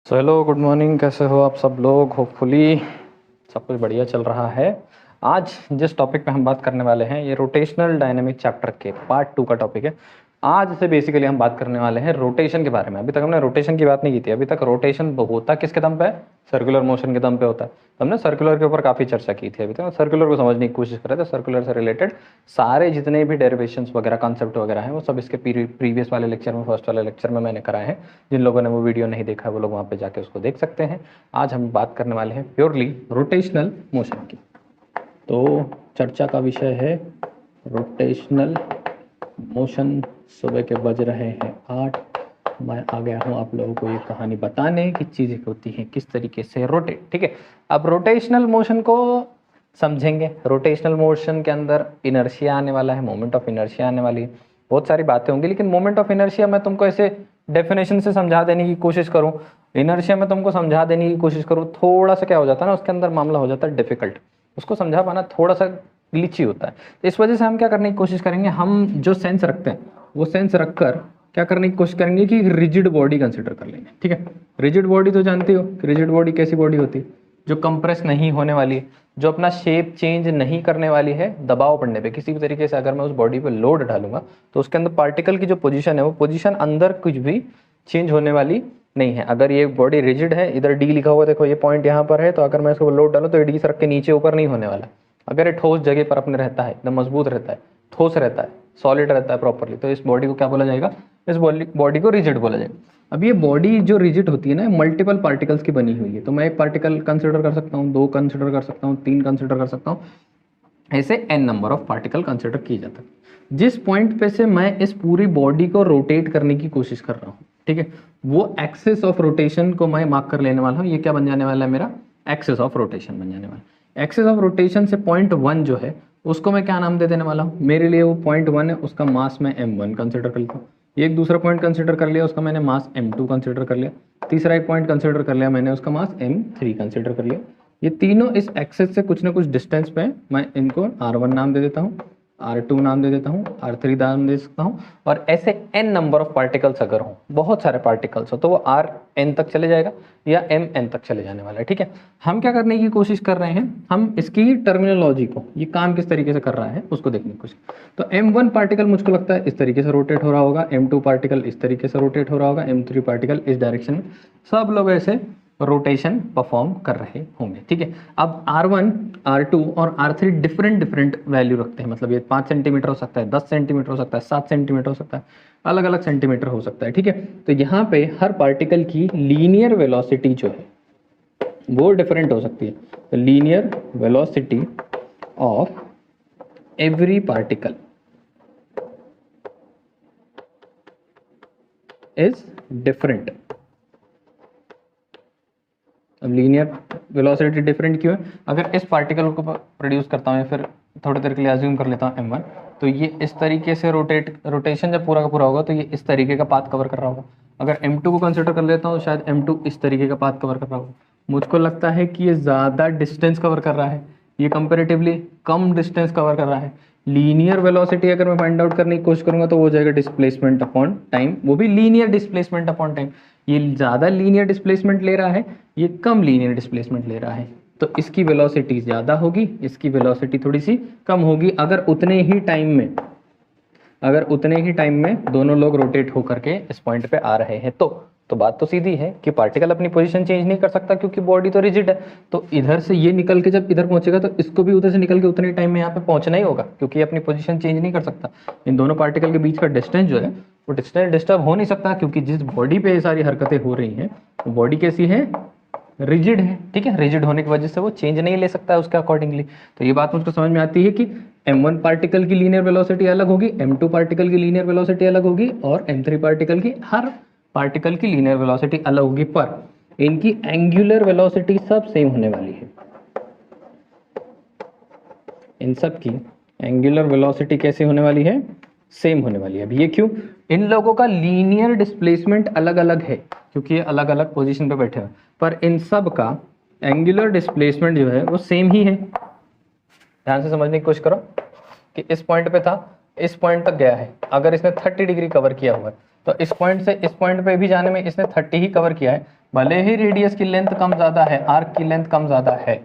Hello good morning, कैसे हो आप सब लोग। होपफुली सब कुछ बढ़िया चल रहा है। आज जिस टॉपिक पे हम बात करने वाले हैं ये रोटेशनल डायनेमिक चैप्टर के पार्ट 2 का टॉपिक है। आज से बेसिकली हम बात करने वाले हैं रोटेशन के बारे में। अभी तक हमने रोटेशन की बात नहीं की थी। अभी तक रोटेशन होता किसके दम पे है? सर्कुलर मोशन के दम पे होता है। तो हमने सर्कुलर के ऊपर काफ़ी चर्चा की थी। अभी तक सर्कुलर को समझने की कोशिश कर रहे थे। सर्कुलर से रिलेटेड सारे जितने भी डेरिवेशंस वगैरह कॉन्सेप्ट वगैरह हैं वो सब इसके प्रीवियस वाले लेक्चर में, फर्स्ट वाले लेक्चर में मैंने कराए हैं। जिन लोगों ने वो वीडियो नहीं देखा वो लोग वहाँ पे जाके उसको देख सकते हैं। आज हम बात करने वाले हैं प्योरली रोटेशनल मोशन की। तो चर्चा का विषय है रोटेशनल मोशन। सुबह के बज रहे हैं 8। मैं आ गया हूँ आप लोगों को ये कहानी बताने की चीज़ें होती हैं किस तरीके से रोटेट। ठीक है, अब रोटेशनल मोशन को समझेंगे। रोटेशनल मोशन के अंदर इनर्शिया आने वाला है, मोमेंट ऑफ इनर्शिया आने वाली है, बहुत सारी बातें होंगी। लेकिन मोमेंट ऑफ इनर्शिया मैं तुमको ऐसे डेफिनेशन से समझा देने की कोशिश करूँ, इनर्शिया में तुमको समझा देने की कोशिश करूँ, थोड़ा सा क्या हो जाता है ना, उसके अंदर मामला हो जाता है डिफिकल्ट। उसको समझा पाना थोड़ा सा ग्लिची होता है। तो इस वजह से हम क्या करने की कोशिश करेंगे, हम जो सेंस रखते हैं वो सेंस रखकर क्या करने की कोशिश करेंगे कि रिजिड बॉडी कंसिडर कर लेंगे। ठीक है, रिजिड बॉडी तो जानते हो कि रिजिड बॉडी कैसी बॉडी होती है? जो कंप्रेस नहीं होने वाली है, जो अपना शेप चेंज नहीं करने वाली है दबाव पड़ने पे। किसी भी तरीके से अगर मैं उस बॉडी पे लोड डालूंगा तो उसके अंदर पार्टिकल की जो पोजीशन है वो पोजीशन अंदर कुछ भी चेंज होने वाली नहीं है। अगर ये बॉडी रिजिड है, इधर डी लिखा हुआ देखो, ये पॉइंट यहाँ पर है, तो अगर मैं इसको लोड डालूँ तो डी सर के नीचे ऊपर नहीं होने वाला। अगर ये ठोस जगह पर अपने रहता है, एकदम मजबूत रहता है, ठोस रहता है, सॉलिड रहता है प्रॉपरली, तो इस बॉडी को क्या बोला जाएगा? इस बॉडी को रिजिड बोला जाएगा। अब ये बॉडी जो रिजिड होती है ना, मल्टीपल पार्टिकल्स की बनी हुई है। तो मैं एक पार्टिकल कंसिडर कर सकता हूँ, 2 कंसिडर कर सकता हूँ, 3 कंसिडर कर सकता हूँ, ऐसे n number of particle consider किए जाते हैं। जिस पॉइंट पे से मैं इस पूरी बॉडी को रोटेट करने की कोशिश कर रहा हूँ, ठीक है, वो एक्सिस ऑफ रोटेशन को मैं मार्क कर लेने वाला हूँ। ये क्या बन जाने वाला है? मेरा एक्सिस ऑफ रोटेशन बन जाने वाला है। एक्सिस ऑफ रोटेशन से पॉइंट 1 जो है उसको मैं क्या नाम दे देने वाला हूँ? मेरे लिए वो पॉइंट 1 है, उसका मास मैं m1 कंसिडर कर लेता हूँ। एक दूसरा पॉइंट कंसिडर कर लिया, उसका मैंने मास m2 कंसिडर कर लिया। तीसरा एक पॉइंट कंसिडर कर लिया मैंने, उसका मास m3 कंसिडर कर लिया। ये तीनों इस एक्सेस से कुछ ना कुछ डिस्टेंस पे, मैं इनको R1 नाम दे देता हूँ, R2 नाम दे देता हूँ, R3 नाम दे सकता हूँ। और ऐसे n नंबर ऑफ पार्टिकल्स अगर हो, बहुत सारे पार्टिकल्स हो, तो वो Rn तक चले जाएगा या Mn तक चले जाने वाला है। ठीक है, हम क्या करने की कोशिश कर रहे हैं, हम इसकी टर्मिनोलॉजी को, ये काम किस तरीके से कर रहा है उसको देखने की कोशिश। तो M1 पार्टिकल मुझको लगता है इस तरीके से रोटेट हो रहा होगा, M2 पार्टिकल इस तरीके से रोटेट हो रहा होगा, M3 पार्टिकल इस डायरेक्शन में। सब लोग ऐसे रोटेशन परफॉर्म कर रहे होंगे। ठीक है, अब R1, R2 और R3 डिफरेंट वैल्यू रखते हैं। मतलब ये 5 सेंटीमीटर हो सकता है, 10 सेंटीमीटर हो सकता है, 7 सेंटीमीटर हो सकता है, अलग अलग सेंटीमीटर हो सकता है। ठीक है, तो यहाँ पे हर पार्टिकल की लीनियर वेलोसिटी जो है वो डिफरेंट हो सकती है। तो linear velocity of every particle is different. अब लीनियर वेलोसिटी डिफरेंट क्यों है? अगर इस पार्टिकल को प्रोड्यूस करता हूँ या फिर थोड़ी देर के लिए अज्यूम कर लेता हूँ M1, तो ये इस तरीके से रोटेशन जब पूरा का पूरा होगा तो ये इस तरीके का पाथ कवर कर रहा होगा। अगर M2 को कंसिडर कर लेता हूँ, शायद M2 इस तरीके का पाथ कवर कर रहा होगा। मुझको लगता है कि ये ज़्यादा डिस्टेंस कवर कर रहा है, ये कंपेरेटिवली कम डिस्टेंस कवर कर रहा है। लीनियर वेलोसिटी अगर मैं फाइंड आउट करने की कोशिश करूंगा तो वो हो जाएगा डिस्प्लेसमेंट अपॉन टाइम, वो भी लीनियर डिस्प्लेसमेंट अपॉन टाइम। ये ज़्यादा लीनियर डिस्प्लेसमेंट ले रहा है, ये कम लीनियर डिस्प्लेसमेंट ले रहा है, तो इसकी वेलोसिटी ज़्यादा होगी, इसकी वेलोसिटी थोड़ी सी कम होगी। अगर उतने ही टाइम में दोनों लोग रोटेट होकर के इस पॉइंट पे आ रहे हैं तो बात तो सीधी है कि पार्टिकल अपनी पोजीशन चेंज नहीं कर सकता क्योंकि बॉडी तो रिजिड है। तो इधर से ये निकल के जब इधर पहुंचेगा तो इसको भी उधर से निकल के उतने टाइम में यहाँ पे पहुंचना ही होगा क्योंकि ये अपनी पोजीशन चेंज नहीं कर सकता। इन दोनों पार्टिकल के बीच का डिस्टेंस जो है वो डिस्टेंस डिस्टर्ब हो नहीं सकता क्योंकि जिस बॉडी पे ये सारी हरकतें हो रही हैं वो बॉडी कैसी है? रिजिड है। ठीक है, रिजिड होने की वजह से वो चेंज नहीं ले सकता है उसके अकॉर्डिंगली। तो ये बात मुझको समझ में आती है कि M1 पार्टिकल की लीनियर वेलोसिटी अलग होगी, M2 पार्टिकल की लीनियर वेलोसिटी अलग होगी और M3 पार्टिकल की, हर पार्टिकल की लीनियर वेलोसिटी अलग होगी, पर इनकी एंगुलर वेलोसिटी सब सेम होने वाली है। इन सब की एंगुलर वेलोसिटी कैसे होने वाली है? सेम होने वाली है। अब ये क्यों? इन लोगों का लीनियर डिस्प्लेसमेंट अलग अलग है क्योंकि ये अलग अलग पोजीशन पे बैठे हैं, पर इन सब का एंगुलर डिस्प्लेसमेंट जो है वो सेम ही है। ध्यान से समझने की कोशिश करो कि इस पॉइंट पे था, इस पॉइंट तक गया है। अगर इसने 30 डिग्री कवर किया हुआ है तो इस पॉइंट से इस पॉइंट पे भी जाने में इसने 30 ही कवर किया है, भले ही रेडियस की लेंथ कम ज़्यादा है, आर्क की लेंथ कम ज़्यादा है,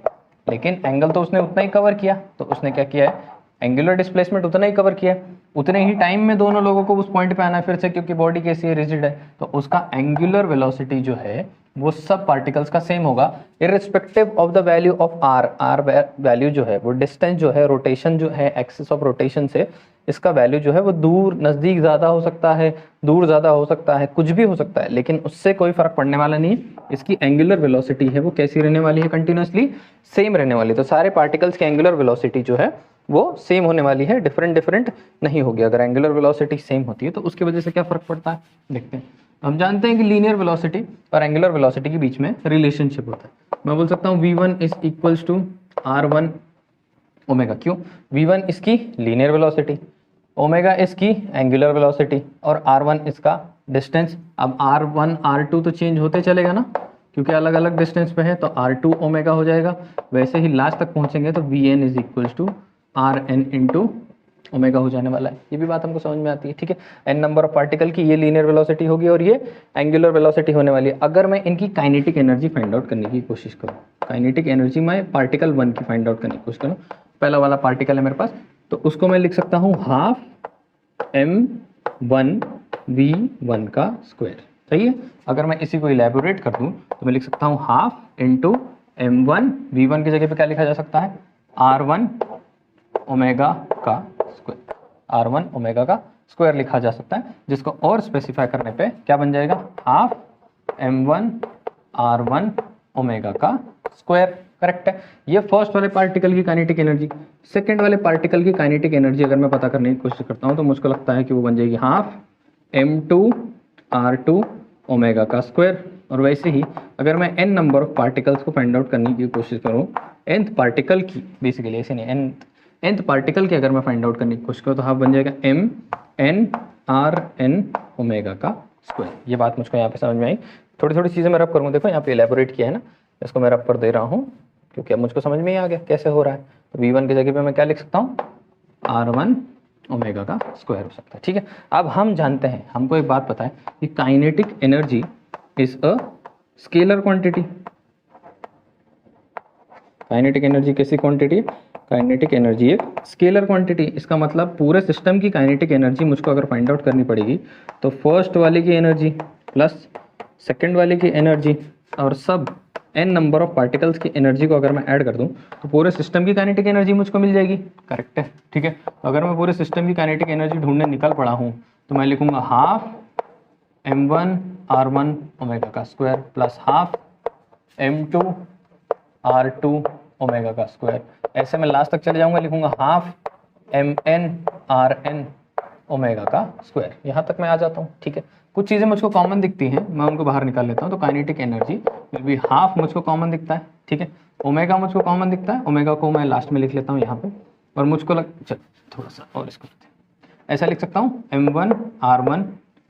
लेकिन एंगल तो उसने उतना ही कवर किया। तो उसने क्या किया है, एंगुलर डिस्प्लेसमेंट उतना ही कवर किया है। उतने ही टाइम में दोनों लोगों को उस पॉइंट पे आना है फिर से, क्योंकि बॉडी कैसी है, रिजिड है, तो उसका एंगुलर वेलोसिटी जो है वो सब पार्टिकल्स का सेम होगा, irrespective of the value of R. R value जो है वो डिस्टेंस जो है, रोटेशन जो है, एक्सिस ऑफ रोटेशन से इसका वैल्यू जो है वो दूर नज़दीक ज़्यादा हो सकता है, दूर ज़्यादा हो सकता है, कुछ भी हो सकता है, लेकिन उससे कोई फ़र्क पड़ने वाला नहीं। इसकी एंगुलर वेलोसिटी है वो कैसी रहने वाली है, कंटिन्यूसली सेम रहने वाली। तो सारे पार्टिकल्स की एंगुलर वेलोसिटी जो है वो सेम होने वाली है, डिफरेंट नहीं होगी। अगर एंगुलर वेलोसिटी सेम होती है तो उसकी वजह से क्या फ़र्क पड़ता है, देखते हैं। हम जानते हैं कि लीनियर वेलोसिटी और एंगुलर वेलोसिटी के बीच में रिलेशनशिप होता है। मैं बोल सकता हूँ v1 is equals to r1 omega. क्यों, v1 इसकी लीनियर वेलोसिटी, ओमेगा इसकी एंगुलर वेलोसिटी और r1 इसका डिस्टेंस। अब r1 r2 तो चेंज होते चलेगा ना, क्योंकि अलग अलग डिस्टेंस पे है, तो r2 ओमेगा हो जाएगा। वैसे ही लास्ट तक पहुंचेंगे तो vn is equals to rn into omega हो जाने वाला है। ये भी बात हमको समझ में आती है, ठीक है। n नंबर ऑफ पार्टिकल की ये लीनियर वेलोसिटी होगी और ये एंगुलर वेलोसिटी होने वाली है। अगर मैं इनकी काइनेटिक एनर्जी फाइंड आउट करने की कोशिश करूँ, काइनेटिक एनर्जी मैं पार्टिकल 1 की फाइंड आउट करने की कोशिश करूँ, पहला वाला पार्टिकल है मेरे पास, तो उसको मैं लिख सकता हूँ हाफ m1 v1 का स्क्वायर, सही है। अगर मैं इसी को इलेबोरेट कर दूँ तो मैं लिख सकता हूँ हाफ इंटू m1 v1 की जगह पे क्या लिखा जा सकता है, r1 ओमेगा का स्क्वायर, r1 ओमेगा का स्क्वायर लिखा जा सकता है, जिसको और स्पेसिफाई करने पे क्या बन जाएगा, हाफ m1 r1 ओमेगा का स्क्वायर। करेक्ट है। ये फर्स्ट वाले पार्टिकल की काइनेटिक एनर्जी। सेकंड वाले पार्टिकल की काइनेटिक एनर्जी अगर मैं पता करने की कोशिश करता हूँ तो मुझको लगता है कि वो बन जाएगी हाफ m2 r2 ओमेगा का स्क्वायर। और वैसे ही अगर मैं n नंबर ऑफ पार्टिकल्स को फाइंड आउट करने की कोशिश करूँ, nth पार्टिकल की, बेसिकली ऐसे नहीं, nth पार्टिकल की अगर मैं फाइंड आउट करने की कोशिश करूँ तो हाफ बन जाएगा m n r n omega का स्क्वायर। ये बात मुझको यहाँ पे समझ में आई। थोड़ी थोड़ी चीज़ें मैं रब करूँगा, देखो यहाँ पे एलेबोरेट किया है ना, इसको मैं रब कर दे रहा हूँ क्योंकि अब मुझको समझ में ही आ गया कैसे हो रहा है। तो v1 की जगह पे मैं क्या लिख सकता हूँ, r1 ओमेगा का स्क्वायर हो सकता है, ठीक है। अब हम जानते हैं, हमको एक बात पता है कि kinetic energy is a scalar quantity. Kinetic energy कैसी क्वांटिटी है, काइनेटिक एनर्जी एक स्केलर क्वांटिटी। इसका मतलब पूरे सिस्टम की काइनेटिक एनर्जी मुझको अगर फाइंड आउट करनी पड़ेगी तो फर्स्ट वाले की एनर्जी प्लस सेकंड वाले की एनर्जी और सब n नंबर ऑफ पार्टिकल्स की एनर्जी को अगर मैं ऐड कर दूं तो पूरे सिस्टम की काइनेटिक एनर्जी मुझको मिल जाएगी। करेक्ट है, ठीक है। अगर मैं पूरे सिस्टम की काइनेटिक एनर्जी ढूंढने निकल पड़ा हूं तो मैं लिखूंगा हाफ m1 r1 ओमेगा का square plus half m2 r2 omega का स्क्वायर। ऐसे मैं लास्ट तक चले जाऊंगा, लिखूंगा हाफ mn rn ओमेगा का स्क्वायर। यहाँ तक मैं आ जाता हूँ, ठीक है। कुछ चीज़ें मुझको कॉमन दिखती हैं, मैं उनको बाहर निकाल लेता हूँ। तो kinetic energy will be half मुझको कॉमन दिखता है, ठीक है। ओमेगा मुझको कॉमन दिखता है, ओमेगा को मैं लास्ट में लिख लेता हूँ यहाँ पे। और मुझको चल थोड़ा सा और इसको ऐसा लिख सकता हूँ m1 r1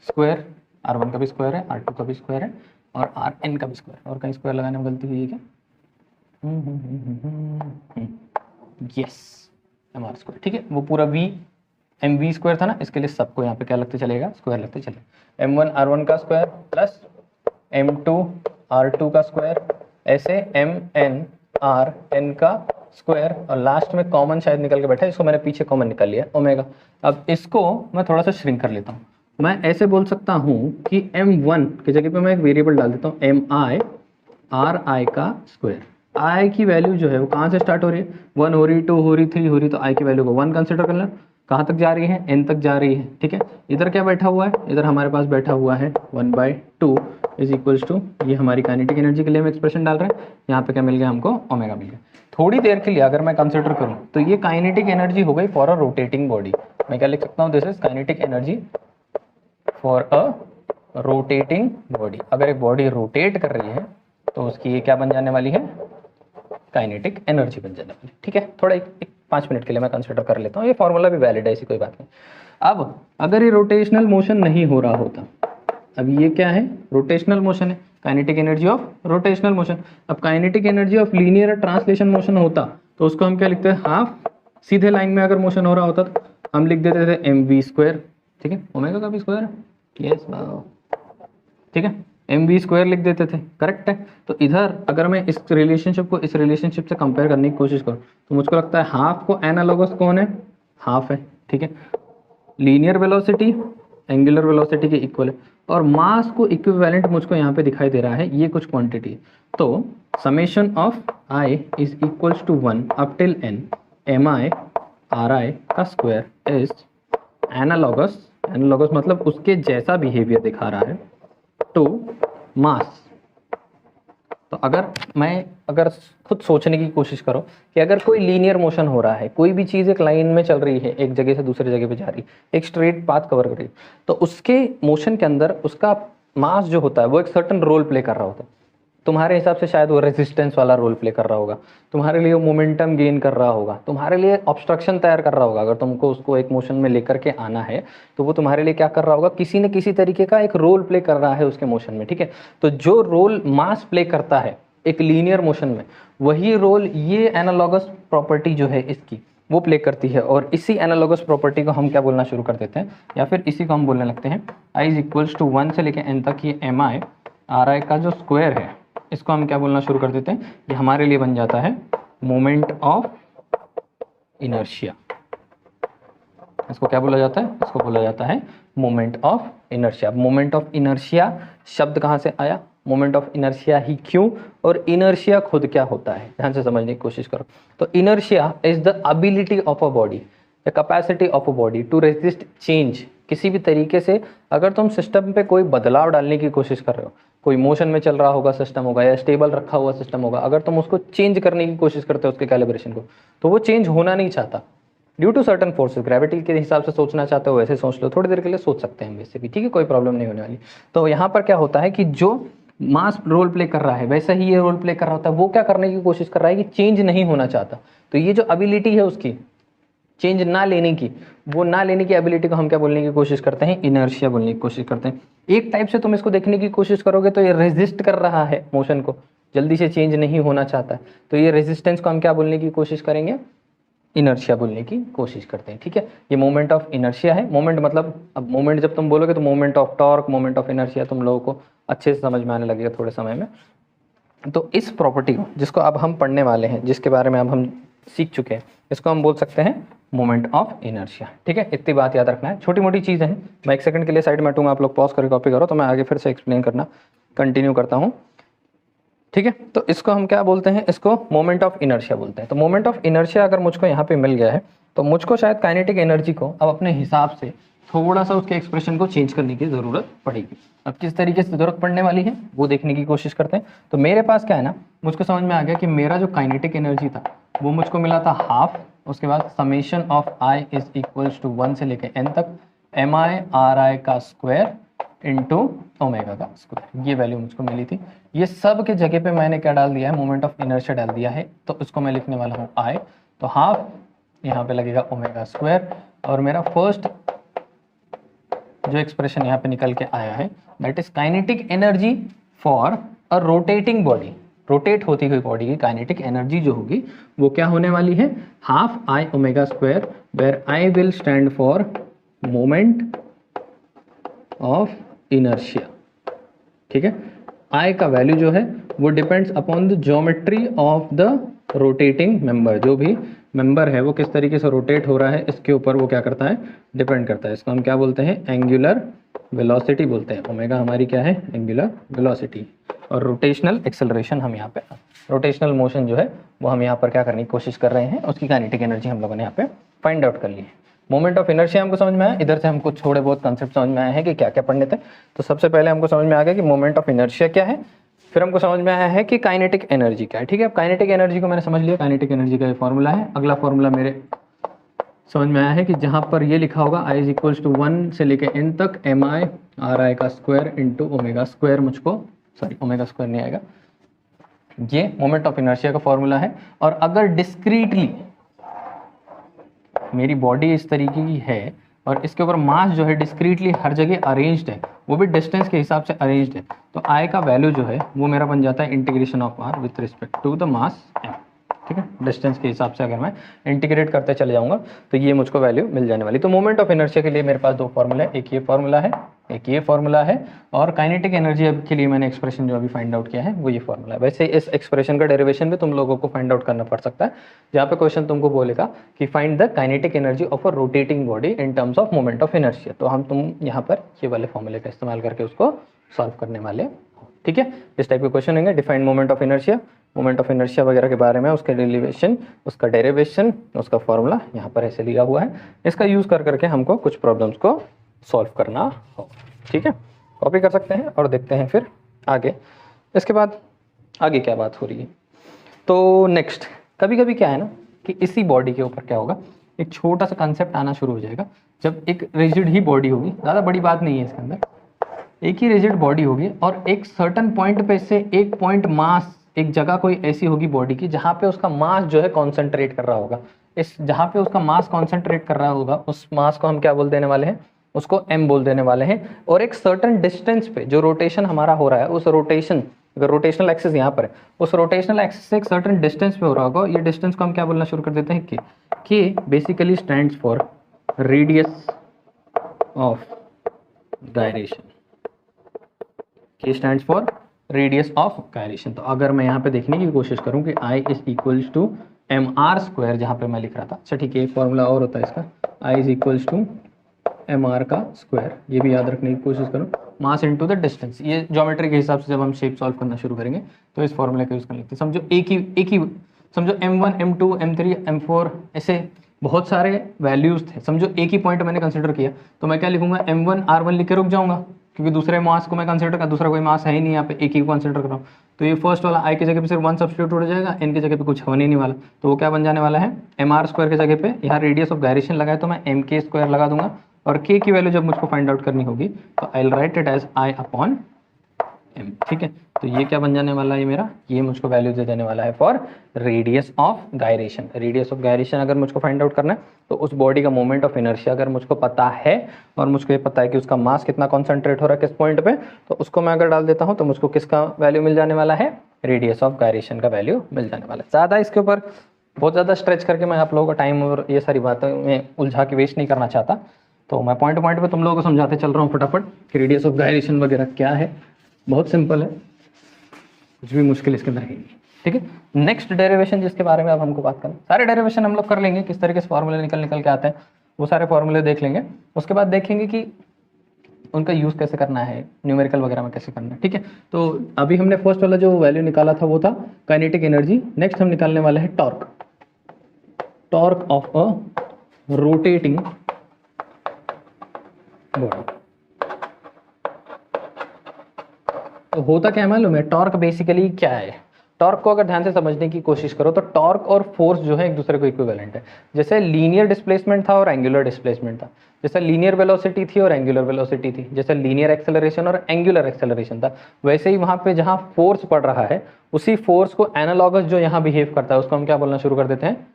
स्क्वायर, r1 का भी स्क्वायर है, r2 का भी स्क्वायर है और rn का भी स्क्वायर। और कहीं स्क्वायर लगाने में गलती हुई है क्या, यस mr स्क्वायर, ठीक है। वो पूरा v mv स्क्वायर था ना, इसके लिए सबको यहाँ पे क्या लगते चलेगा, स्क्वायर लगते चलेगा। m1 r1 का स्क्वायर प्लस m2 r2 का स्क्वायर, ऐसे mn rn का स्क्वायर और लास्ट में कॉमन शायद निकल के बैठा है, इसको मैंने पीछे कॉमन निकाल लिया ओमेगा। अब इसको मैं थोड़ा सा श्रिंक कर लेता हूँ। मैं ऐसे बोल सकता हूँ कि m1 की जगह पे मैं एक वेरिएबल डाल देता हूँ mi ri का स्क्वायर। i की वैल्यू जो है वो कहाँ से स्टार्ट हो रही है, 1 हो रही, 2 हो रही, 3 हो रही, तो i की वैल्यू को 1 कंसिडर कर लें। कहाँ तक जा रही है, n तक जा रही है, ठीक है। इधर क्या बैठा हुआ है, इधर हमारे पास बैठा हुआ है 1/2 इज इक्वल्स टू, ये हमारी काइनेटिक एनर्जी के लिए हम एक्सप्रेशन डाल रहे हैं। यहाँ पे क्या मिल गया हमको, ओमेगा मिल गया। थोड़ी देर के लिए अगर मैं कंसिडर करूँ तो ये काइनेटिक एनर्जी हो गई फॉर अ रोटेटिंग बॉडी। मैं क्या लिख सकता हूँ, this is kinetic energy for a rotating body. अगर एक बॉडी रोटेट कर रही है तो उसकी ये क्या बन जाने वाली है, काइनेटिक एनर्जी बन जाने वाली, ठीक है। थोड़ा एक 5 मिनट के लिए मैं कंसिडर कर लेता हूँ, ये फॉर्मूला भी वैलिड है, ऐसी कोई बात नहीं। अब अगर ये रोटेशनल मोशन नहीं हो रहा होता, अब ये क्या है, रोटेशनल मोशन है, kinetic energy of rotational motion. अब kinetic energy of linear translation motion होता तो उसको हम क्या लिखते हैं, हाफ। सीधे लाइन में अगर मोशन हो रहा होता तो हम लिख देते थे mv स्क्वायर, ठीक है। ओमेगा का भी स्क्वायर है, यस, ठीक है। mv² लिख देते थे, करेक्ट है। तो इधर अगर मैं इस रिलेशनशिप को इस रिलेशनशिप से कंपेयर करने की कोशिश करूँ तो मुझको लगता है हाफ को एनालॉगस कौन है, हाफ है, ठीक है। लीनियर वेलोसिटी एंगुलर वेलोसिटी के इक्वल है, और मास को इक्विवेलेंट मुझको यहाँ पे दिखाई दे रहा है, ये कुछ क्वांटिटी है। तो summation of I is equals to 1 up till n M I R I का स्क्वायर इज एनालॉगस, एनालॉगस मतलब उसके जैसा बिहेवियर दिखा रहा है टू मास। तो अगर खुद सोचने की कोशिश करो कि अगर कोई लीनियर मोशन हो रहा है, कोई भी चीज़ एक लाइन में चल रही है, एक जगह से दूसरी जगह पे जा रही है, एक स्ट्रेट पाथ कवर कर रही है, तो उसके मोशन के अंदर उसका मास जो होता है वो एक सर्टन रोल प्ले कर रहा होता है। तुम्हारे हिसाब से शायद वो रेजिस्टेंस वाला रोल प्ले कर रहा होगा, तुम्हारे लिए वो मोमेंटम गेन कर रहा होगा, तुम्हारे लिए ऑब्स्ट्रक्शन तैयार कर रहा होगा। अगर तुमको उसको एक मोशन में लेकर के आना है तो वो तुम्हारे लिए क्या कर रहा होगा, किसी न किसी तरीके का एक रोल प्ले कर रहा है उसके मोशन में, ठीक है। तो जो रोल मास प्ले करता है एक लीनियर मोशन में, वही रोल ये एनालॉगस प्रॉपर्टी जो है इसकी वो प्ले करती है। और इसी एनालॉगस प्रॉपर्टी को हम क्या बोलना शुरू कर देते हैं, या फिर इसी को हम बोलने लगते हैं आई इज इक्वल्स टू 1 से लेकर n तक ये एम आई आर आई का जो स्क्वायर है, इसको हम क्या बोलना शुरू कर देते हैं, ये हमारे लिए बन जाता है मोमेंट ऑफ इनर्शिया। इसको क्या बोला जाता है, इसको बोला जाता है moment of inertia. Moment of inertia शब्द कहाँ से आया, मोमेंट ऑफ इनर्शिया ही क्यों, और इनर्शिया खुद क्या होता है, ध्यान से समझने की कोशिश करो। तो inertia is the ability of a body, the capacity of a body to resist change. किसी भी तरीके से अगर तुम सिस्टम पे कोई बदलाव डालने की कोशिश कर रहे हो, कोई मोशन में चल रहा होगा सिस्टम होगा या स्टेबल रखा हुआ सिस्टम होगा, अगर तुम उसको चेंज करने की कोशिश करते हो उसके कैलिब्रेशन को, तो वो चेंज होना नहीं चाहता due to certain forces. Gravity के हिसाब से सोचना चाहते हो वैसे सोच लो, थोड़ी देर के लिए सोच सकते हैं वैसे भी, ठीक है, कोई प्रॉब्लम नहीं होने वाली। तो यहाँ पर क्या होता है कि जो मास रोल प्ले कर रहा है वैसा ही ये रोल प्ले कर रहा होता है, वो क्या करने की कोशिश कर रहा है कि चेंज नहीं होना चाहता। तो ये जो एबिलिटी है उसकी चेंज ना लेने की, वो ना लेने की एबिलिटी को हम क्या बोलने की कोशिश करते हैं, इनर्शिया बोलने की कोशिश करते हैं। एक टाइप से तुम इसको देखने की कोशिश करोगे तो ये रेजिस्ट कर रहा है मोशन को, जल्दी से चेंज नहीं होना चाहता है, तो ये रेजिस्टेंस को हम क्या बोलने की कोशिश करेंगे, इनर्शिया बोलने की कोशिश करते हैं, ठीक है। ये मोमेंट ऑफ इनर्शिया है। मोमेंट मतलब, अब मोमेंट जब तुम बोलोगे तो moment of torque, moment of inertia तुम लोगों को अच्छे से समझ में आने लगेगा थोड़े समय में। तो इस प्रॉपर्टी को जिसको अब हम पढ़ने वाले हैं, जिसके बारे में अब हम सीख चुके हैं, इसको हम बोल सकते हैं मोमेंट ऑफ इनर्शिया, ठीक है। इतनी बात याद रखना है, छोटी मोटी चीज़ें हैं। मैं एक सेकंड के लिए साइड में हटूंगा, आप लोग पॉज करके कॉपी करो, तो मैं आगे फिर से एक्सप्लेन करना कंटिन्यू करता हूँ, ठीक है। तो इसको हम क्या बोलते हैं, इसको मोमेंट ऑफ इनर्शिया बोलते हैं। तो मोमेंट ऑफ इनर्शिया अगर मुझको यहाँ पे मिल गया है तो मुझको शायद काइनेटिक एनर्जी को अब अपने हिसाब से थोड़ा सा उसके एक्सप्रेशन को चेंज करने की ज़रूरत पड़ेगी। अब किस तरीके से ज़रूरत पड़ने वाली है वो देखने की कोशिश करते हैं। तो मेरे पास क्या है ना, मुझको समझ में आ गया कि मेरा जो काइनेटिक एनर्जी था वो मुझको मिला था हाफ, उसके बाद summation of I is equals to 1 से लेकर n तक एम आई आर आई का स्क्वायर इंटू ओमेगा का स्क्वायर, ये वैल्यू मुझको मिली थी। ये सब के जगह पे मैंने क्या डाल दिया है, मोमेंट ऑफ इनर्शिया डाल दिया है। तो इसको मैं लिखने वाला हूँ आई, तो हाफ यहाँ पे लगेगा ओमेगा स्क्वायर, और मेरा फर्स्ट जो एक्सप्रेशन यहाँ पे निकल के आया है that is kinetic energy for a rotating body. Rotate होती हुई बॉडी की काइनेटिक एनर्जी जो होगी वो क्या होने वाली है, half I omega square, where I will stand for moment of inertia, ठीक है। आई का वैल्यू जो है वो depends upon the geometry of the rotating member. जो भी मेंबर है वो किस तरीके से रोटेट हो रहा है इसके ऊपर वो क्या करता है, डिपेंड करता है। इसको हम क्या बोलते हैं, एंगुलर वेलोसिटी बोलते हैं। ओमेगा हमारी क्या है, एंगुलर वेलोसिटी, और रोटेशनल एक्सेलरेशन हम यहाँ पे, रोटेशनल मोशन जो है वो हम यहाँ पर क्या करने की कोशिश कर रहे हैं, उसकी काइनेटिक एनर्जी हम लोगों ने यहाँ पे फाइंड आउट कर ली है। मोमेंट ऑफ इनर्शिया हमको समझ में आया, इधर से हमको थोड़े बहुत कंसेप्ट समझ में आए हैं कि क्या क्या पढ़ने थे। तो सबसे पहले हमको समझ में आ गया कि मोमेंट ऑफ इनर्शिया क्या है, फिर हमको समझ में आया है कि काइनेटिक एनर्जी क्या है, ठीक है। अब काइनेटिक एनर्जी को मैंने समझ लिया, काइनेटिक एनर्जी का ये फॉर्मूला है। अगला फॉर्मूला मेरे समझ में आया है कि जहाँ पर ये लिखा होगा आई इज इक्वल्स टू 1 से लेके n तक एम आई आर आई का स्क्वायर इंटू ओमेगा स्क्वायर, मुझको सॉरी ओमेगा स्क्वायर नहीं आएगा, ये मोमेंट ऑफ इनर्शिया का फॉर्मूला है। और अगर डिस्क्रीटली मेरी बॉडी इस तरीके की है और इसके ऊपर मास जो है डिस्क्रीटली हर जगह अरेंज्ड है, वो भी डिस्टेंस के हिसाब से अरेंज्ड है, तो आई का वैल्यू जो है वो मेरा बन जाता है integration of R with respect to the mass M, ठीक है। डिस्टेंस के हिसाब से अगर मैं इंटीग्रेट करते चले जाऊंगा तो ये मुझको वैल्यू मिल जाने वाली। तो मोमेंट ऑफ इनर्शिया के लिए मेरे पास दो फॉर्मूला है, एक ये फॉर्मूला है, एक ये फॉर्मूला है, और काइनेटिक एनर्जी के लिए मैंने एक्सप्रेशन जो अभी फाइंड आउट किया है वो ये फॉर्मूला है। वैसे इस एक्सप्रेशन का डेरिवेशन भी तुम लोगों को फाइंड आउट करना पड़ सकता है, जहाँ पे क्वेश्चन तुमको बोलेगा कि find the kinetic energy of a rotating body in terms of moment of inertia, तो तुम यहाँ पर ये वाले फॉर्मूले का इस्तेमाल करके उसको सॉल्व करने वाले हो। ठीक है, इस टाइप के क्वेश्चन होंगे, defined moment of inertia, moment of inertia वगैरह के बारे में, उसका डेरिवेशन, उसका डेरिवेशन, उसका फॉर्मूला यहाँ पर ऐसे लिया हुआ है। इसका यूज़ कर करके हमको कुछ प्रॉब्लम्स को सॉल्व करना हो। ठीक है, कॉपी कर सकते हैं और देखते हैं फिर आगे। इसके बाद आगे क्या बात हो रही है, तो नेक्स्ट कभी कभी क्या है ना कि इसी बॉडी के ऊपर क्या होगा, एक छोटा सा कंसेप्ट आना शुरू हो जाएगा। जब एक रिजिड ही बॉडी होगी, ज़्यादा बड़ी बात नहीं है इसके अंदर, एक ही रिजिड बॉडी होगी और एक सर्टन पॉइंट पे से एक पॉइंट मास, एक जगह कोई ऐसी होगी बॉडी की जहाँ पे उसका मास जो है कॉन्सेंट्रेट कर रहा होगा। इस जहाँ पे उसका मास कॉन्सेंट्रेट कर रहा होगा उस मास को हम क्या बोल देने वाले हैं, उसको m बोल देने वाले हैं। और एक सर्टन डिस्टेंस पे जो रोटेशन हमारा हो रहा है, उस रोटेशन, अगर रोटेशनल एक्सिस यहाँ पर है, उस रोटेशनल एक्सिस से एक सर्टन डिस्टेंस पे हो रहा होगा, ये डिस्टेंस को हम क्या बोलना शुरू कर देते हैं कि basically stands for radius of gyration, K stands for radius of gyration. तो अगर मैं यहाँ पे देखने की कोशिश करूँ कि I is equals to mr², जहाँ पे मैं लिख रहा था, अच्छा ठीक है, एक फॉर्मूला और होता है इसका, I is equals to mr का स्क्वायर, ये भी याद रखने की कोशिश करूँ, मास इनटू द डिस्टेंस। ये ज्योमेट्री के हिसाब से जब हम शेप सॉल्व करना शुरू करेंगे तो इस फॉर्मूले का यूज़ कर लेते हैं। समझो एक ही समझो m1 m2 m3 m4 ऐसे बहुत सारे वैल्यूज़ थे, समझो एक ही पॉइंट मैंने कंसिडर किया, तो मैं क्या लिखूंगा, m1 r1 लिख के रुक जाऊंगा, क्योंकि दूसरे मास को मैं कंसिडर कर, दूसरा कोई मास है ही नहीं यहाँ पे, एक ही को कंसिडर कर रहा हूँ। तो ये फर्स्ट वाला I की जगह पे सिर्फ 1 सब्स्टिट्यूट हो जाएगा, n की जगह पे कुछ होने नहीं वाला, तो वो क्या बन जाने वाला है, mr² की जगह पे यहाँ रेडियस ऑफ गायरेशन लगाए तो मैं mk² लगा दूंगा, और k की वैल्यू जब मुझको फाइंड आउट करनी होगी तो I will write it as I upon m। ठीक है, तो ये क्या बन जाने वाला है मेरा, ये मुझको वैल्यू दे देने वाला है for radius of gyration. Radius of gyration अगर मुझको फाइंड आउट करना है तो उस बॉडी का मोमेंट ऑफ इनर्शिया अगर मुझको पता है और मुझको ये पता है कि उसका मास कितना कॉन्सेंट्रेट हो रहा है किस पॉइंट पे, तो उसको मैं अगर डाल देता हूँ तो मुझको किसका वैल्यू मिल जाने वाला है, रेडियस ऑफ गायरेशन का वैल्यू मिल जाने वाला है। ज़्यादा इसके ऊपर बहुत ज़्यादा स्ट्रेच करके मैं आप लोगों का टाइम और ये सारी बातें मैं उलझा के वेस्ट नहीं करना चाहता, तो मैं पॉइंट पे तुम लोगों को समझाते चल रहा हूँ फटाफट कि रेडियस ऑफ गायरेशन वगैरह क्या है। बहुत सिंपल है, कुछ भी मुश्किल इसके अंदर है नहीं। ठीक है, नेक्स्ट डेरिवेशन जिसके बारे में अब हमको बात करना, सारे डेरिवेशन हम लोग कर लेंगे, किस तरीके से फॉर्मूले निकल के आते हैं वो सारे फॉर्मूले देख लेंगे। उसके बाद देखेंगे कि उनका यूज़ कैसे करना है, न्यूमेरिकल वगैरह में कैसे करना है। ठीक है, तो अभी हमने फर्स्ट वाला जो वैल्यू निकाला था वो था काइनेटिक एनर्जी। नेक्स्ट हम निकालने वाले हैं torque, torque of a rotating body. तो होता क्या है मालूम है, टॉर्क बेसिकली क्या है, टॉर्क को अगर ध्यान से समझने की कोशिश करो तो टॉर्क और फोर्स जो है एक दूसरे को इक्विवेलेंट है। जैसे लीनियर डिस्प्लेसमेंट था और एंगुलर डिस्प्लेसमेंट था, जैसे लीनियर वेलोसिटी थी और एंगुलर वेलोसिटी थी, जैसे लीनियर एक्सेलरेशन और एंगुलर एक्सेलरेशन था, वैसे ही वहाँ पे जहाँ फोर्स पड़ रहा है उसी फोर्स को एनालॉगस जो यहाँ बिहेव करता है उसको हम क्या बोलना शुरू कर देते हैं,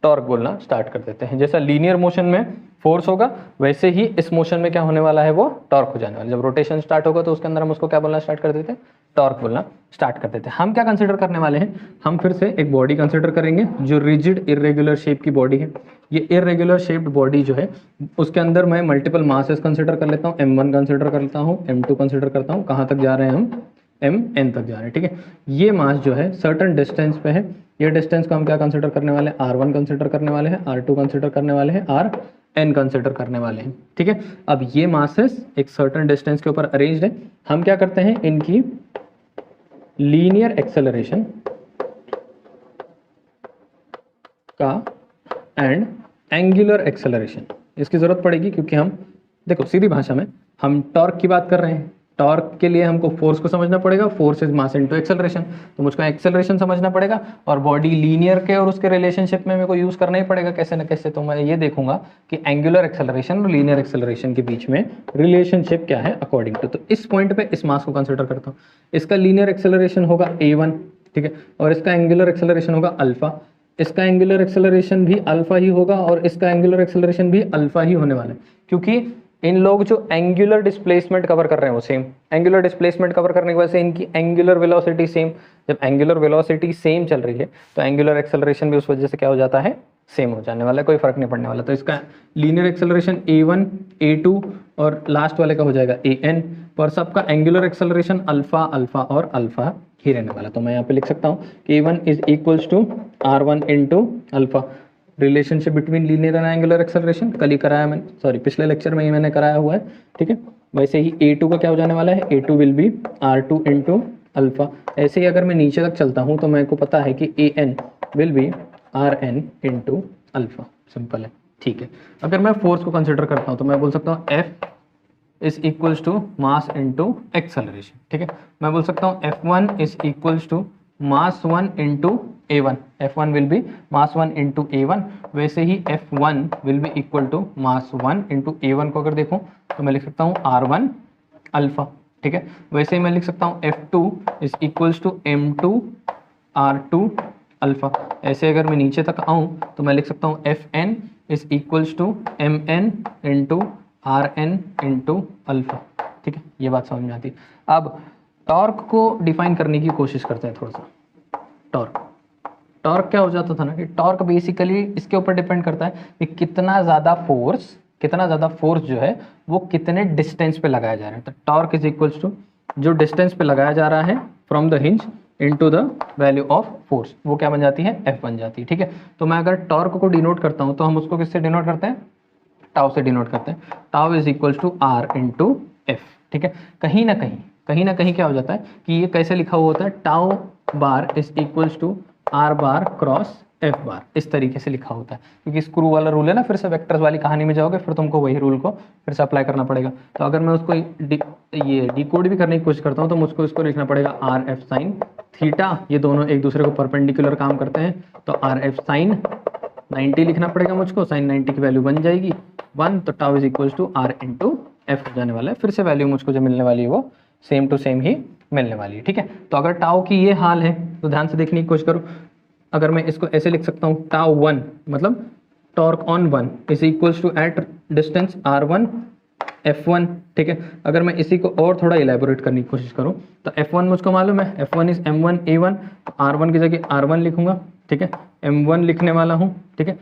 टॉर्क बोलना स्टार्ट कर देते हैं। जैसा लीनियर मोशन में फोर्स होगा वैसे ही इस मोशन में क्या होने वाला है, वो टॉर्क हो जाने वाला है। जब रोटेशन स्टार्ट होगा तो उसके अंदर हम उसको क्या बोलना स्टार्ट कर देते हैं, टॉर्क बोलना स्टार्ट कर देते हैं। हम क्या कंसिडर करने वाले हैं, हम फिर से एक बॉडी कंसिडर करेंगे जो रिजिड इरेगुलर शेप की बॉडी है। ये इरेगुलर शेप्ड बॉडी जो है उसके अंदर मैं मल्टीपल मासेस कंसिडर कर लेता हूँ, m1 कंसिडर करता हूँ, m2 कंसिडर करता हूँ, कहाँ तक जा रहे हैं हम, mn तक जा रहे हैं। ठीक है, ये मास जो है सर्टन डिस्टेंस पे है, ये डिस्टेंस को हम क्या कंसिडर करने वाले हैं, r1 कंसिडर करने वाले हैं, r2 कंसिडर करने वाले हैं, rn कंसिडर करने वाले हैं। ठीक है, अब ये मासेस एक सर्टन डिस्टेंस के ऊपर अरेंज्ड है, हम क्या करते हैं, इनकी लीनियर एक्सेलरेशन का एंड एंगुलर एक्सेलरेशन इसकी जरूरत पड़ेगी, क्योंकि हम देखो सीधी भाषा में हम टॉर्क की बात कर रहे हैं, टॉर्क के लिए हमको फोर्स को समझना पड़ेगा, force is mass into acceleration, तो मुझको एक्सेलरेशन समझना पड़ेगा, और बॉडी लीनियर के और उसके रिलेशनशिप में मेरे को यूज़ करना ही पड़ेगा कैसे न कैसे। तो मैं ये देखूंगा कि एंगुलर एक्सेलरेशन और लीनियर एक्सेलरेशन के बीच में रिलेशनशिप क्या है अकॉर्डिंग टू, तो इस पॉइंट पे इस मास को कंसिडर करता हूँ। इसका लीनियर एक्सेलरेशन होगा a1, ठीक है, और इसका एंगुलर एक्सेलरेशन होगा अल्फा, इसका एंगुलर एक्सेलरेशन भी अल्फा ही होगा और इसका एंगुलर एक्सेलरेशन भी अल्फा ही होने वाला है, क्योंकि इन लोग जो एंगुलर डिस्प्लेसमेंट कवर कर रहे हैं वो सेम, एंगुलर डिस्प्लेसमेंट कवर करने की वजह से इनकी एंगुलर वेलोसिटी सेम, जब एंगुलर वेलोसिटी सेम चल रही है तो एंगुलर एक्सेलरेशन भी उस वजह से क्या हो जाता है, सेम हो जाने वाला है, कोई फर्क नहीं पड़ने वाला। तो इसका लीनियर एक्सेलरेशन a1 a2 और लास्ट वाले का हो जाएगा an, पर सबका एंगुलर एक्सेलरेशन अल्फा अल्फा और अल्फा ही रहने वाला। तो मैं यहाँ पे लिख सकता हूँ कि a1 is equals to r1 into alpha. Relationship between linear and angular acceleration कल ही कराया मैंने, सॉरी पिछले लेक्चर में ही मैंने कराया हुआ है, ठीक है। वैसे ही a2 का क्या हो जाने वाला है, a2 will be r2 into alpha. ऐसे ही अगर मैं नीचे तक चलता हूँ तो मेरे को पता है कि an will be rn into alpha, simple है, ठीक है। अगर मैं फोर्स को कंसिडर करता हूँ तो मैं बोल सकता हूँ F is equals to mass into acceleration, ठीक है। मैं बोल सकता हूँ F1 is equals to mass 1 into A1, F1 will be mass 1 into A1। वैसे ही F1 will be equal to mass 1 into A1 को अगर देखूँ तो मैं लिख सकता हूँ R1 अल्फा, ठीक है। वैसे ही मैं लिख सकता हूँ F2 is equals to M2 R2 alpha. ऐसे अगर मैं नीचे तक आऊँ तो मैं लिख सकता हूँ Fn is equals to Mn into Rn into alpha, ठीक है। ये बात समझ में आती है। अब टॉर्क को डिफाइन करने की कोशिश करते हैं थोड़ा सा। टॉर्क क्या हो जाता था ना कि टॉर्क बेसिकली इसके ऊपर डिपेंड करता है कि कितना ज़्यादा फोर्स जो है वो कितने डिस्टेंस पे लगाया जा रहा है। तो टॉर्क इज इक्वल्स टू जो डिस्टेंस पे लगाया जा रहा है from the hinge into the value of force, वो क्या बन जाती है, F बन जाती है, ठीक है। तो मैं अगर टॉर्क को डिनोट करता हूँ तो हम उसको किससे डिनोट करते हैं, टाउ से डिनोट करते हैं। Tau is equals to R into F, ठीक है। कहीं ना कहीं क्या हो जाता है कि ये कैसे लिखा हुआ होता है, tau bar is equals to R bar cross F bar, इस तरीके से लिखा होता है, क्योंकि स्क्रू वाला रूल है ना। फिर से वेक्टर्स वाली कहानी में जाओगे फिर तुमको वही रूल को फिर से अप्लाई करना पड़ेगा। तो अगर मैं उसको ये डिकोड भी करने की कोशिश करता हूँ तो मुझको इसको लिखना पड़ेगा RF साइन थीटा, ये दोनों एक दूसरे को परपेंडिकुलर काम करते हैं। तो RF साइन 90 लिखना पड़ेगा मुझको, साइन 90 की वैल्यू बन जाएगी 1, तो tau is equals to R into F हो जाने वाला है। फिर से वैल्यू मुझको जो मिलने वाली है वो सेम टू सेम ही मिलने वाली है, ठीक है। तो अगर टाउ की ये हाल है तो ध्यान से देखने की कोशिश करो। अगर मैं इसको ऐसे लिख सकता हूँ, टाउ 1 मतलब torque on 1 is equals to at distance R1 F1, ठीक है। अगर मैं इसी को और थोड़ा इलेबोरेट करने की कोशिश करूँ तो F1 मुझको मालूम है, F1 is M1 A1, R1 की जगह R1 लिखूंगा, ठीक है। M1 लिखने वाला हूँ, ठीक है।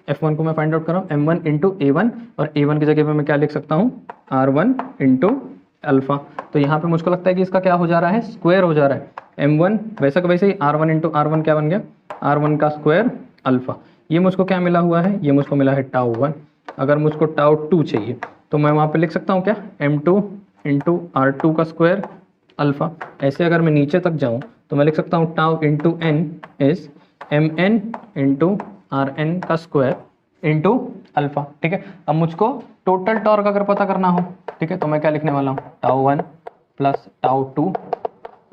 F1 को मैं फाइंड आउट कर रहा हूँ M1 इंटू A1, और A1 की जगह पे मैं क्या लिख सकता हूँ, R1 इंटू अल्फा। तो यहाँ पे मुझको लगता है कि इसका क्या हो जा रहा है, स्क्वायर हो जा रहा है। M1 वैसा का वैसे ही R1 इंटू R1 क्या बन गया, R1 का स्क्वायर अल्फा। ये मुझको क्या मिला हुआ है, ये मुझको मिला है टाउ 1। अगर मुझको टाउ 2 चाहिए तो मैं वहाँ पे लिख सकता हूँ क्या, M2 इंटू R2 का स्क्वायर अल्फा। ऐसे अगर मैं नीचे तक जाऊँ तो मैं लिख सकता हूँ tau into n is Mn into Rn का स्क्वायर इंटू अल्फा, ठीक है। अब मुझको टोटल टॉर्क अगर पता करना हो, ठीक है, तो मैं क्या लिखने वाला हूँ, टाउ 1 प्लस टाउ 2,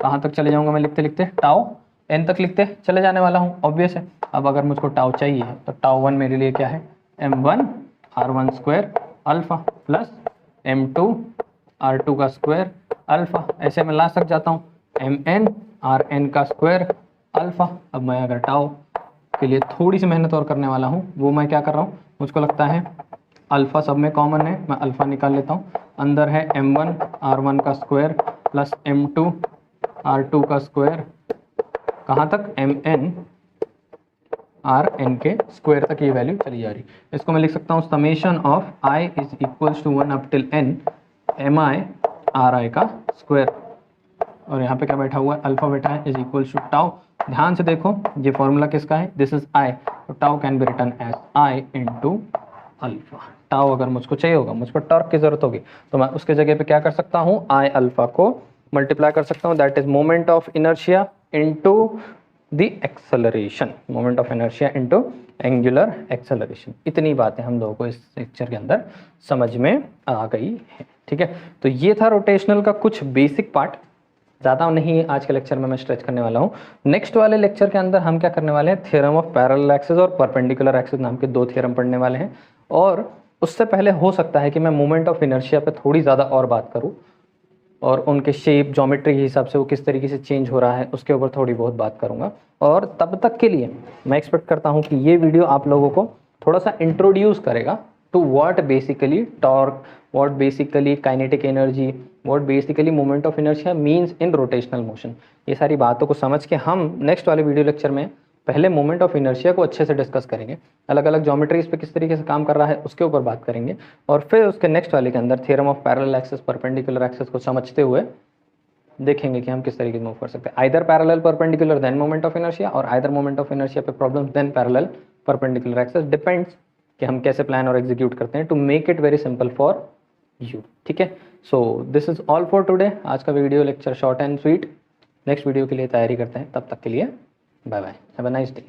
कहाँ तक चले जाऊँगा मैं लिखते लिखते, टाउ n तक लिखते चले जाने वाला हूँ, ऑब्वियस है। अब अगर मुझको टाउ चाहिए तो टाउ 1 मेरे लिए क्या है, M1 R1 square alpha plus M2 R2 का स्क्वायर अल्फा। ऐसे मैं लास्ट तक जाता हूँ, Mn Rn का स्क्वायर अल्फा। अब मैं अगर टाउ के लिए थोड़ी सी मेहनत और करने वाला हूँ, वो मैं क्या कर रहा हूँ, मुझको लगता है अल्फा सब में कॉमन है, मैं अल्फा निकाल लेता हूँ। अंदर है M1 R1 का स्क्वायर प्लस M2 R2 का स्क्वायर, कहाँ तक, Mn Rn के स्क्वायर तक ये वैल्यू चली जा रही। इसको मैं लिख सकता हूँ summation of i is equals to 1 up till n mi Ri का स्क्वायर, और यहाँ पे क्या बैठा हुआ है, अल्फा बैठा है, इज इक्वल्स टू टाउ। ध्यान से देखो ये फॉर्मूला किसका है, दिस इज i, तो tau can be written as i into alpha. Tau अगर मुझको चाहिए होगा, मुझको टॉर्क की जरूरत होगी, तो मैं उसके जगह पे क्या कर सकता हूँ, i अल्फा को मल्टीप्लाई कर सकता हूँ, that is moment of inertia into the acceleration, moment of inertia into angular acceleration. इतनी बातें हम लोगों को इस लेक्चर के अंदर समझ में आ गई है, ठीक है। तो ये था रोटेशनल का कुछ बेसिक पार्ट, ज़्यादा नहीं आज के लेक्चर में मैं स्ट्रेच करने वाला हूँ। नेक्स्ट वाले लेक्चर के अंदर हम क्या करने वाले हैं, थ्योरम ऑफ पैरेलल एक्सिस और परपेंडिकुलर एक्सिस नाम के 2 थ्योरम पढ़ने वाले हैं। और उससे पहले हो सकता है कि मैं मोमेंट ऑफ इनर्शिया पे थोड़ी ज़्यादा और बात करूँ, और उनके शेप ज्योमेट्री के हिसाब से वो किस तरीके से चेंज हो रहा है उसके ऊपर थोड़ी बहुत बात करूँगा। और तब तक के लिए मैं एक्सपेक्ट करता हूँ कि ये वीडियो आप लोगों को थोड़ा सा इंट्रोड्यूस करेगा to what basically torque, what basically kinetic energy, what basically moment of inertia means in rotational motion. ये सारी बातों को समझ के हम नेक्स्ट वाले वीडियो लेक्चर में पहले मोमेंट ऑफ इनर्शिया को अच्छे से डिस्कस करेंगे, अलग अलग ज्योमेट्रीज पे किस तरीके से काम कर रहा है उसके ऊपर बात करेंगे, और फिर उसके नेक्स्ट वाले के अंदर theorem of parallel axis perpendicular axis को समझते हुए देखेंगे कि हम किस तरीके से मूव कर सकते हैं। Either parallel perpendicular then moment of inertia, और आइदर मोमेंट ऑफ इनर्शिया पे problem then parallel perpendicular axis, depends कि हम कैसे प्लान और एग्जीक्यूट करते हैं to make it very simple for you. ठीक है, so this is all for today. आज का video lecture short and sweet. Next video के लिए तैयारी करते हैं, तब तक के लिए bye bye, have a nice day.